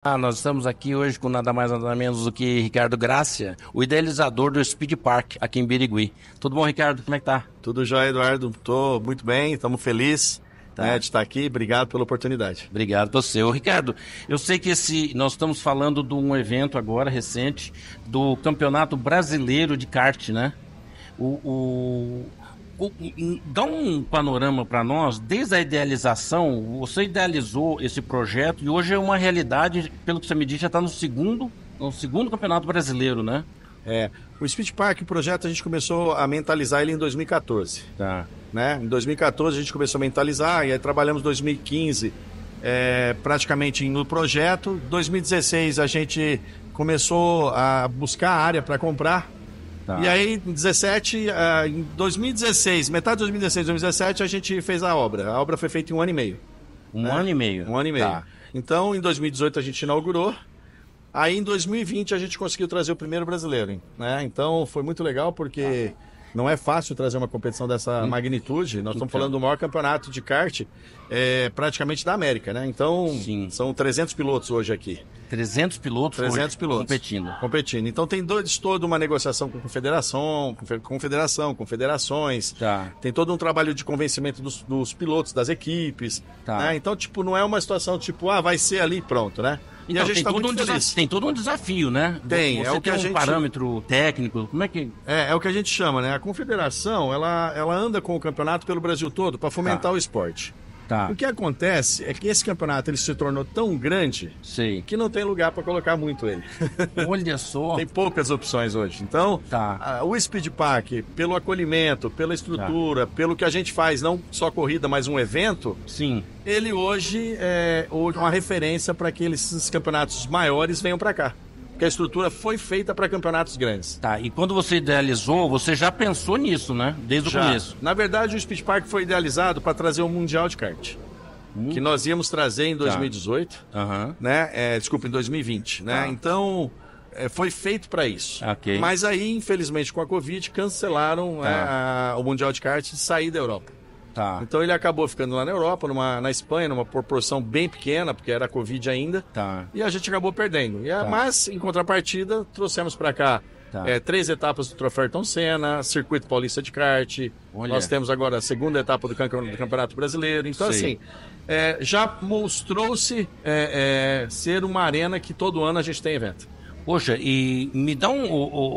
Nós estamos aqui hoje com nada mais nada menos do que Ricardo Grácia, o idealizador do Speed Park aqui em Birigui. Tudo bom, Ricardo? Como é que tá? Tudo jóia, Eduardo. Tô muito bem, estamos felizes de estar aqui. Obrigado pela oportunidade. Obrigado você. Ô, Ricardo, eu sei que nós estamos falando de um evento agora recente do Campeonato Brasileiro de Kart, né? Dá um panorama para nós, desde a idealização. Você idealizou esse projeto e hoje é uma realidade, pelo que você me disse, já está no segundo Campeonato Brasileiro, né? O Speed Park, o projeto, a gente começou a mentalizar ele em 2014. Tá. Né? Em 2014 a gente começou a mentalizar e aí trabalhamos 2015 praticamente no projeto. 2016 a gente começou a buscar área para comprar. Tá. E aí, em 2016, metade de 2016 e 2017, a gente fez a obra. A obra foi feita em 1 ano e meio. Um ano e meio? Um ano e meio. Tá. Então, em 2018 a gente inaugurou. Aí, em 2020, a gente conseguiu trazer o primeiro brasileiro. Né? Então, foi muito legal porque não é fácil trazer uma competição dessa magnitude. Nós estamos falando do maior campeonato de kart praticamente da América. Né? Então, são 300 pilotos hoje aqui. 300 pilotos competindo. Então tem toda uma negociação com confederações. Tá. Tem todo um trabalho de convencimento dos pilotos, das equipes. Tá. Né? Então, não é uma situação vai ser ali pronto, né? E então, a gente está muito feliz. Tem todo um desafio, né? Tem. Você tem um parâmetro técnico, como é que... É o que a gente chama, né? A confederação, ela anda com o campeonato pelo Brasil todo para fomentar o esporte. Tá. O que acontece é que esse campeonato ele se tornou tão grande que não tem lugar para colocar muito ele. Olha só. Tem poucas opções hoje. Então, o Speed Park, pelo acolhimento, pela estrutura, pelo que a gente faz, não só corrida, mas um evento, ele hoje é uma referência para que esses campeonatos maiores venham para cá. Porque a estrutura foi feita para campeonatos grandes. Tá, e quando você idealizou, você já pensou nisso, né? Desde o começo. Na verdade, o Speed Park foi idealizado para trazer o Mundial de Kart. Que nós íamos trazer em 2018, né? Desculpa, em 2020, né? Então, foi feito para isso. Okay. Mas aí, infelizmente, com a Covid, cancelaram o Mundial de Kart de sair da Europa. Tá. Então ele acabou ficando lá na Europa, na Espanha, numa proporção bem pequena, porque era Covid ainda. Tá. E a gente acabou perdendo. Mas, em contrapartida, trouxemos para cá 3 etapas do Troféu Ayrton Senna, Circuito Paulista de Kart. Olha. Nós temos agora a segunda etapa do Campeonato Brasileiro. Então, assim, já mostrou-se ser uma arena que todo ano a gente tem evento. Poxa, e me dá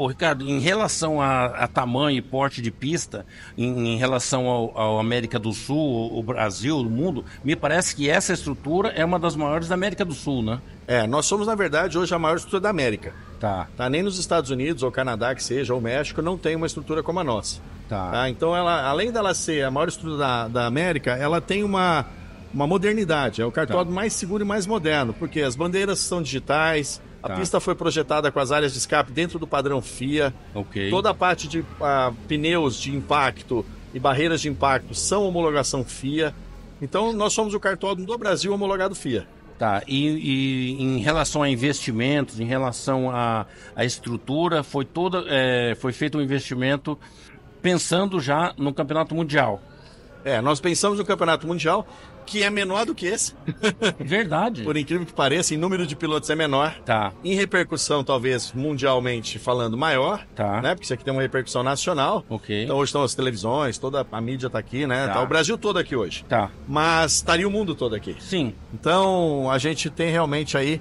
Ricardo, em relação a tamanho e porte de pista, em relação ao América do Sul, o Brasil, o mundo, me parece que essa estrutura é uma das maiores da América do Sul, né? Nós somos, na verdade, hoje a maior estrutura da América. Tá. Nem nos Estados Unidos, ou Canadá, que seja, ou México, não tem uma estrutura como a nossa. Tá. Então, além dela ser a maior estrutura da América, ela tem uma modernidade. É o cartódromo mais seguro e mais moderno, porque as bandeiras são digitais. A pista foi projetada com as áreas de escape dentro do padrão FIA. Okay. Toda a parte de pneus de impacto e barreiras de impacto são homologação FIA. Então, nós somos o cartódromo do Brasil homologado FIA. Tá, e em relação a investimentos, em relação à estrutura, foi feito um investimento pensando já no Campeonato Mundial. Nós pensamos no Campeonato Mundial, que é menor do que esse. Verdade. Por incrível que pareça, em número de pilotos é menor. Tá. Em repercussão, talvez, mundialmente falando, maior. Tá. Né? Porque isso aqui tem uma repercussão nacional. Ok. Então hoje estão as televisões, toda a mídia está aqui, né? Tá o Brasil todo aqui hoje. Tá. Mas estaria o mundo todo aqui. Sim. Então a gente tem realmente aí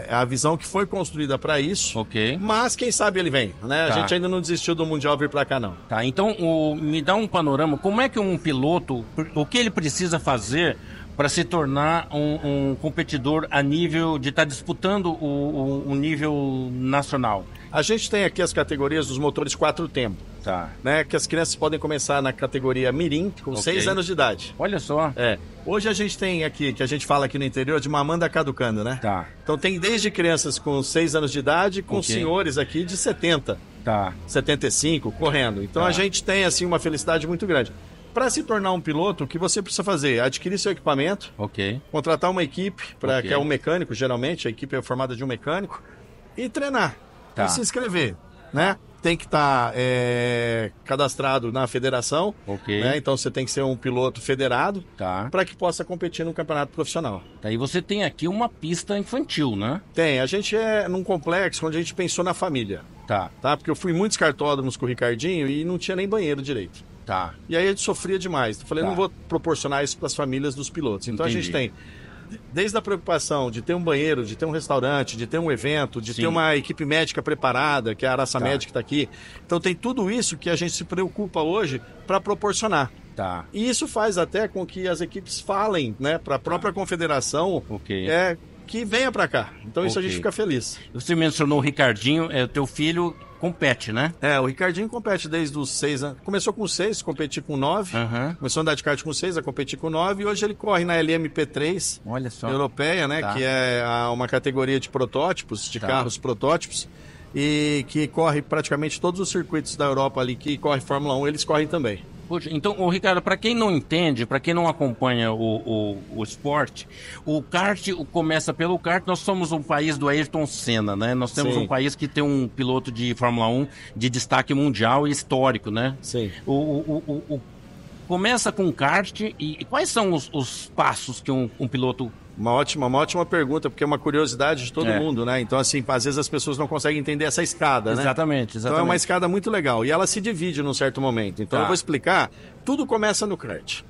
a visão que foi construída para isso. Ok. Mas quem sabe ele vem, né? A gente ainda não desistiu do Mundial vir para cá, não. Tá, então me dá um panorama, como é que um piloto, o que ele precisa fazer para se tornar um competidor a nível de estar disputando o nível nacional? A gente tem aqui as categorias dos motores 4 tempos. Tá. Né, que as crianças podem começar na categoria Mirim, com 6 anos de idade. Olha só. Hoje a gente tem aqui, que a gente fala aqui no interior, de mamanda caducando, né? Tá. Então tem desde crianças com 6 anos de idade, com senhores aqui de 70. Tá. 75, correndo. Então a gente tem, assim, uma felicidade muito grande. Para se tornar um piloto, o que você precisa fazer? Adquirir seu equipamento. Ok. Contratar uma equipe, que é um mecânico, geralmente. A equipe é formada de um mecânico. E treinar. Tá. E se inscrever. né? Tem que estar cadastrado na federação, né? Então você tem que ser um piloto federado para que possa competir no campeonato profissional. Aí você tem aqui uma pista infantil, né? Tem, a gente é num complexo onde a gente pensou na família. Tá? Porque eu fui em muitos cartódromos com o Ricardinho e não tinha nem banheiro direito. E aí a gente sofria demais. Eu falei, não vou proporcionar isso para as famílias dos pilotos. Então a gente tem desde a preocupação de ter um banheiro, de ter um restaurante, de ter um evento, de ter uma equipe médica preparada, que é a Araça Médica que está aqui. Então tem tudo isso que a gente se preocupa hoje para proporcionar. E isso faz até com que as equipes falem, né, para a própria confederação que venha para cá. Então isso a gente fica feliz. Você mencionou o Ricardinho, o teu filho compete, né? O Ricardinho compete desde os 6 anos. Começou com 6, competir com 9. Começou a andar de kart com 6, a competir com 9. E hoje ele corre na LMP3, olha só, europeia, né? Que é uma categoria de protótipos, de carros protótipos. E que corre praticamente todos os circuitos da Europa ali, que corre Fórmula 1, eles correm também. Então, Ricardo, para quem não entende, para quem não acompanha o esporte, o kart começa pelo kart. Nós somos um país do Ayrton Senna, né? Nós temos um país que tem um piloto de Fórmula 1 de destaque mundial e histórico, né? Começa com o kart e quais são os passos que um piloto... Uma ótima pergunta, porque é uma curiosidade de todo mundo, né? Então, assim, às vezes as pessoas não conseguem entender essa escada, né? Exatamente. Então é uma escada muito legal. E ela se divide num certo momento. Então eu vou explicar. Tudo começa no kart.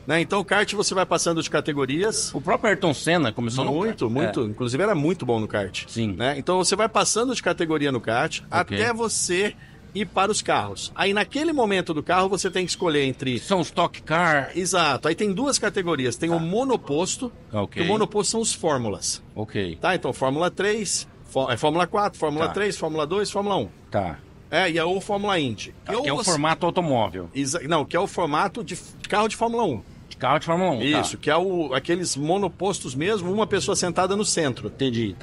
Né? Então o kart você vai passando de categorias. O próprio Ayrton Senna começou no kart. Muito. Inclusive era muito bom no kart. Né? Então você vai passando de categoria no kart até você... e para os carros. Aí naquele momento do carro você tem que escolher entre... São os Stock Car. Exato. Aí tem duas categorias. Tem o monoposto. O monoposto são os fórmulas. Então Fórmula 3, Fórmula 4, Fórmula 3, Fórmula 2, Fórmula 1. E é o Fórmula Indy. Que é o formato automóvel. Não, que é o formato de carro de Fórmula 1. Carro de Fórmula 1. Isso, que é aqueles monopostos mesmo, uma pessoa sentada no centro. Entendi,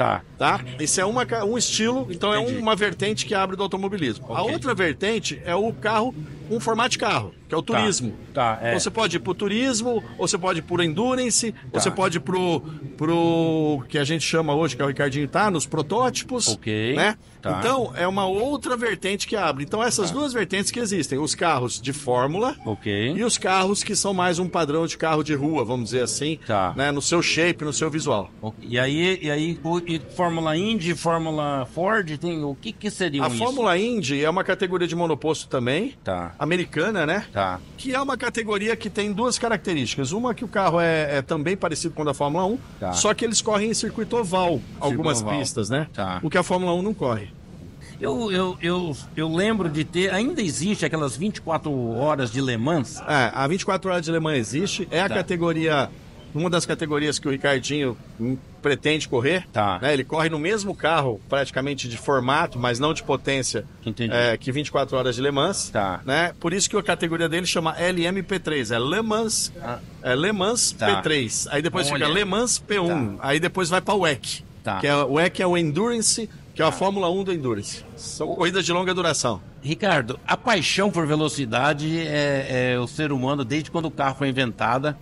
Isso é um estilo, então é uma vertente que abre do automobilismo. A outra vertente é o carro, um formato de carro, que é o turismo. Então você pode ir pro turismo, ou você pode ir pro endurance, ou você pode ir pro que a gente chama hoje, que é o Ricardinho nos protótipos, né? Então é uma outra vertente que abre. Então essas duas vertentes que existem, os carros de fórmula e os carros que são mais um padrão de carro de rua, vamos dizer assim, né? No seu shape, no seu visual. E aí Fórmula Indy, Fórmula Ford, tem o que seria isso? A Fórmula Indy é uma categoria de monoposto também, americana, né? Que é uma categoria que tem duas características. Uma que o carro é também parecido com o da Fórmula 1, só que eles correm em circuito oval, algumas pistas, né? O que a Fórmula 1 não corre. Eu lembro de ter... Ainda existe aquelas 24 horas de Le Mans? A 24 horas de Le Mans existe. É a categoria... Uma das categorias que o Ricardinho pretende correr. Né? Ele corre no mesmo carro, praticamente de formato, mas não de potência, que 24 horas de Le Mans. Né? Por isso que a categoria dele chama LMP3. É Le Mans, Le Mans P3. Aí depois fica Le Mans P1. Aí depois vai para o WEC. O WEC é o Endurance, que é a Fórmula 1 do Endurance. São corridas de longa duração. Ricardo, a paixão por velocidade é o ser humano, desde quando o carro foi inventado,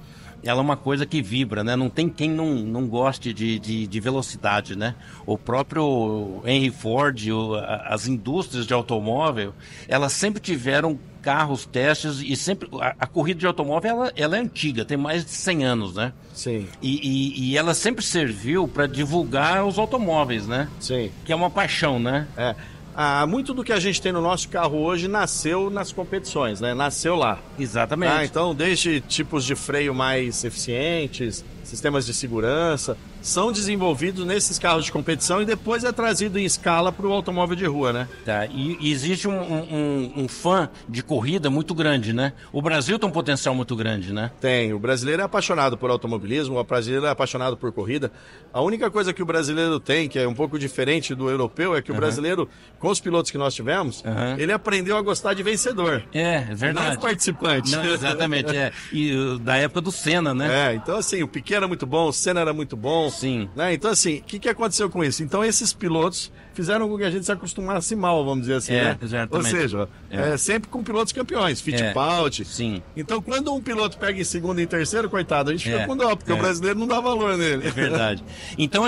ela é uma coisa que vibra, né? Não tem quem não goste de velocidade, né? O próprio Henry Ford, as indústrias de automóvel, elas sempre tiveram carros, testes, e sempre... A corrida de automóvel, ela é antiga, tem mais de 100 anos, né? E ela sempre serviu para divulgar os automóveis, né? Que é uma paixão, né? Muito do que a gente tem no nosso carro hoje nasceu nas competições, né? Nasceu lá. Exatamente. Então, desde tipos de freio mais eficientes, sistemas de segurança, são desenvolvidos nesses carros de competição e depois é trazido em escala para o automóvel de rua, né? E existe um fã de corrida muito grande, né? O Brasil tem um potencial muito grande, né? Tem. O brasileiro é apaixonado por automobilismo, o brasileiro é apaixonado por corrida. A única coisa que o brasileiro tem, que é um pouco diferente do europeu, é que o brasileiro, com os pilotos que nós tivemos, ele aprendeu a gostar de vencedor. É verdade. Não participante. Não, exatamente, E da época do Senna, né? Então assim, o pequeno Piquet era muito bom, o Senna era muito bom. Sim. Né? Então, assim, o que aconteceu com isso? Então, esses pilotos fizeram com que a gente se acostumasse mal, vamos dizer assim, né? Exatamente. Ou seja, sempre com pilotos campeões, Fittipaldi. Sim. Então, quando um piloto pega em segundo e em terceiro, coitado, a gente fica com dó, porque o brasileiro não dá valor nele. É verdade. Então,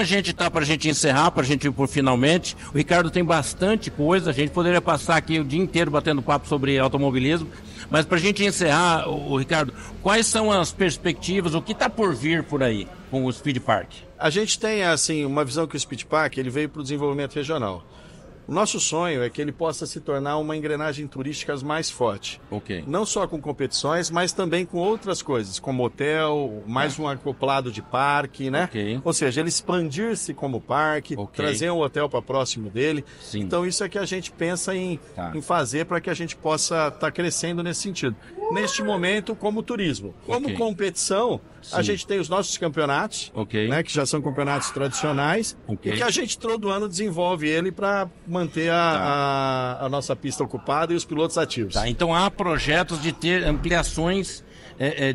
pra gente encerrar, pra gente ir por finalmente, o Ricardo tem bastante coisa, a gente poderia passar aqui o dia inteiro batendo papo sobre automobilismo, mas pra gente encerrar, o Ricardo, quais são as perspectivas, o que está por vir por aí com o Speed Park? A gente tem, assim, uma visão que o Speed Park ele veio para o desenvolvimento regional. O nosso sonho é que ele possa se tornar uma engrenagem turística mais forte. Ok. Não só com competições, mas também com outras coisas, como hotel, mais um acoplado de parque, né? Ok. Ou seja, ele expandir-se como parque, trazer um hotel para próximo dele. Sim. Então isso é que a gente pensa em fazer para que a gente possa estar crescendo nesse sentido. Neste momento, como turismo. Como competição, a gente tem os nossos campeonatos, né, que já são campeonatos tradicionais, e que a gente todo ano desenvolve ele para manter a nossa pista ocupada e os pilotos ativos. Então há projetos de ter ampliações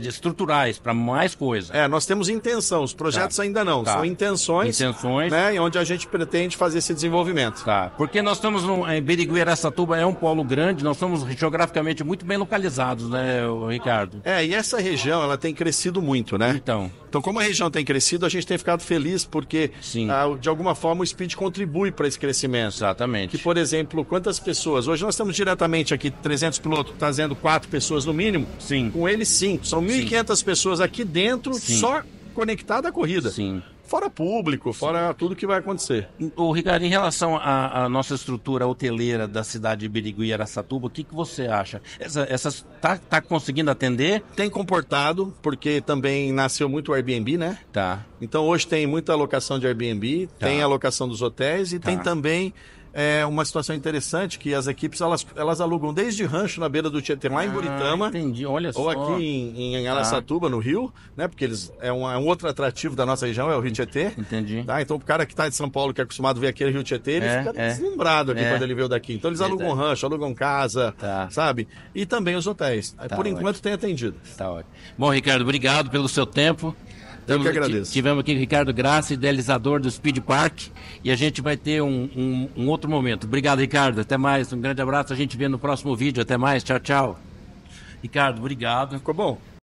estruturais para mais coisa. Nós temos intenção, os projetos ainda não, são intenções, né, onde a gente pretende fazer esse desenvolvimento. Porque nós estamos em Birigui, Araçatuba é um polo grande, nós estamos geograficamente muito bem localizados, né, Ricardo? E essa região, ela tem crescido muito, né? Então, como a região tem crescido, a gente tem ficado feliz porque, de alguma forma, o Speed contribui para esse crescimento. Exatamente. Que, por exemplo, quantas pessoas... Hoje nós estamos diretamente aqui, 300 pilotos, trazendo 4 pessoas no mínimo. Sim. Com eles, 5. São 1.500 pessoas aqui dentro, só conectada à corrida. Sim. Fora público, fora tudo que vai acontecer. O Ricardo, em relação à nossa estrutura hoteleira da cidade de Birigui e Araçatuba, o que você acha? Essas tá conseguindo atender? Tem comportado, porque também nasceu muito o Airbnb, né? Então hoje tem muita alocação de Airbnb, tem a alocação dos hotéis e tem também uma situação interessante que as equipes elas alugam desde rancho na beira do Tietê, lá em Buritama. Entendi, olha só. Ou aqui em Araçatuba, no Rio, né? Porque eles um outro atrativo da nossa região, é o Rio Tietê. Entendi. Então o cara que está de São Paulo, que é acostumado a ver aquele Rio Tietê, ele fica deslumbrado aqui quando ele veio daqui. Então eles alugam rancho, alugam casa, sabe? E também os hotéis. Por enquanto tem atendido. Tá ótimo. Bom, Ricardo, obrigado pelo seu tempo. Eu que agradeço. Tivemos aqui o Ricardo Grassi, idealizador do Speed Park, e a gente vai ter um outro momento. Obrigado, Ricardo. Até mais. Um grande abraço. A gente vê no próximo vídeo. Até mais. Tchau, tchau. Ricardo, obrigado. Ficou bom?